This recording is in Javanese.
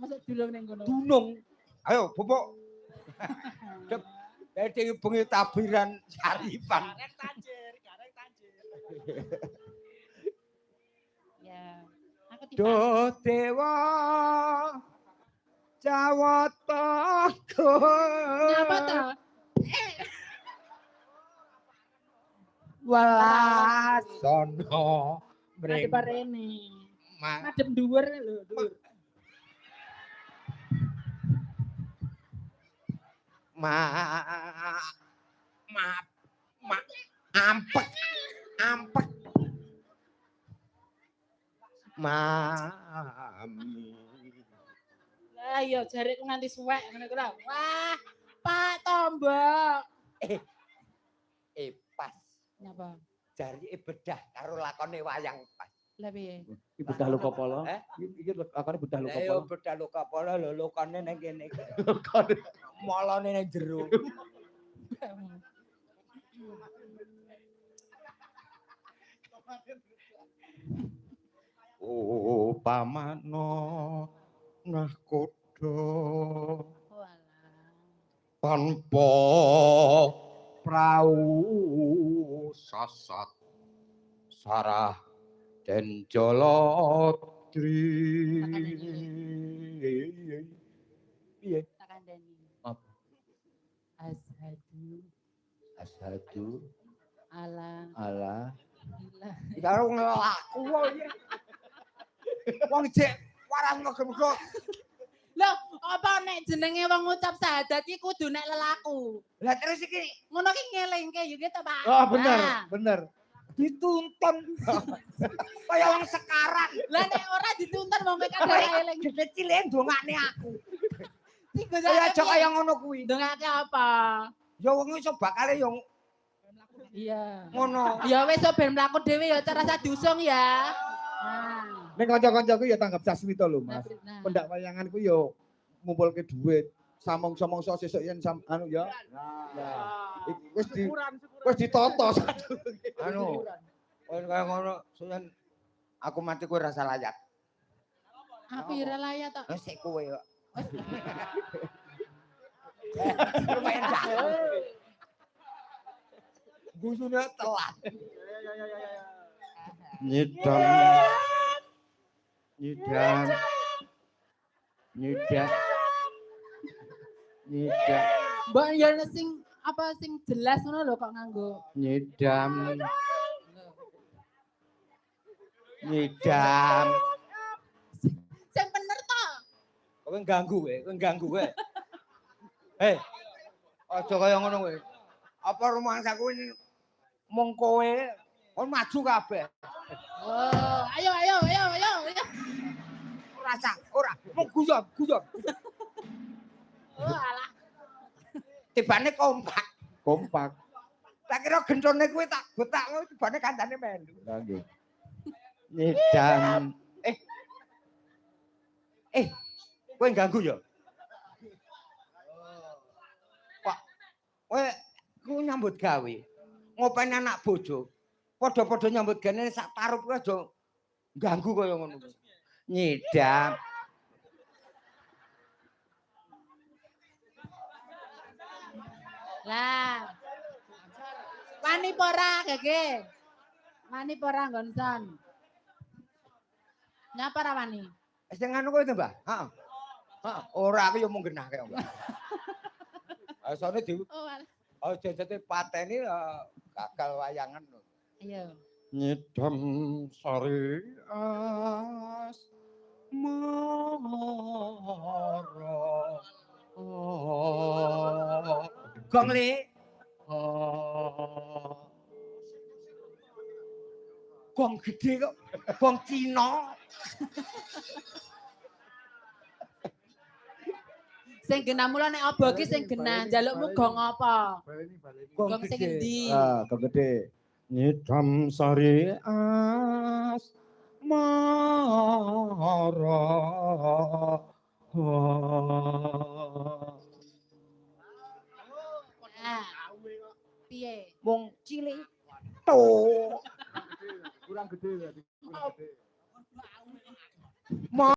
Masuk dulung ning kono. Dunung. Ayo, Bupuk. Dadi bengi tabiran saripan. Garek tanjir. Ya. Aku Duh dewa Jawata Nyapa to? Walasono Madhep rene. Ma Madhep dhuwur lho, dhuwur. ma ampek mami Lah iya jareku nganti suwek ngono ku lho. Wah, Pak Tombok. pas Nyapa? jarike bedah karo lakone wayang pas. Lah piye? Iki bedah luka polo. Iki lakone bedah luka Ayo polo. bedah luka polo lho lokane ning kene. Lakone Molone ning jero. Oh pamano nahkoda Walah. tanpa prau sasat sarah den jolodri piye Tak kandhani. apa Ashadu ala ala ilah. karo ngelaku kok iki wong jek waras muga-muga Lho, apa nek jenenge wong ngucap syahadat iki kudu nek lelaku. lah terus iki Ngono ki ngelingke yo gitu, Pak. Oh, bener, Nah, bener. dituntun kaya wong sekarang lah nek ora dituntun wong kowe kadang eling. gede cilik ndongane aku Sing kaya aja kaya ngono kuwi ndongake apa? ya wong iso bakale yo Iya. ngono Ya wis ben mlaku dhewe ya cara sadusung ya. Nah. Nek kanca-kancaku ya tanggap sasmita lho, Mas. Nah. Pendak wayanganku yo ngumpulke dhuwit. Samong-samongso sesuk yen anu ya. Nah. Wis ditoto anu kaya ngono suyen aku mati kowe rasa layak Api ora layak to. wis sik kowe kok lumayan jago gusune telat nyidam Mbok ya sing apa sing jelas ngono lho kok nganggo. nyidam Sing bener to. kowe ganggu kowe aja kaya ngono kowe apa rumangsa kowe mung kowe kon maju kabeh Oh, ayo. ora mung guyon Oh, alah. tibane kompak kompak. tak kira gentone kuwi tak gotak tibane kancane melu Lah nggih. nyidam kowe ganggu ya Pak kowe nyambut gawe ngopeni anak bojo padha-padha nyambut gawe sak tarup kuwi aja ganggu kaya ngono nyidam Lah. Wani pora gage. Wani pora nggonson. Nyapa ra wani? sing anu kowe to Mbah heeh ora aku yo mung genah kaya Mbah asane di Oh, alah. jajate pateni gagal wayangan lho Iya. nyidam sari as mara gong le gong gede kok gong Cina Sing genah mula nek obo ki sing genah, njalukmu gong apa? gong Gong sing gede endi? Ah, kok gede. nyidam sari as mara Nah. Piye? wong cilik to Kurang gede berarti. Mo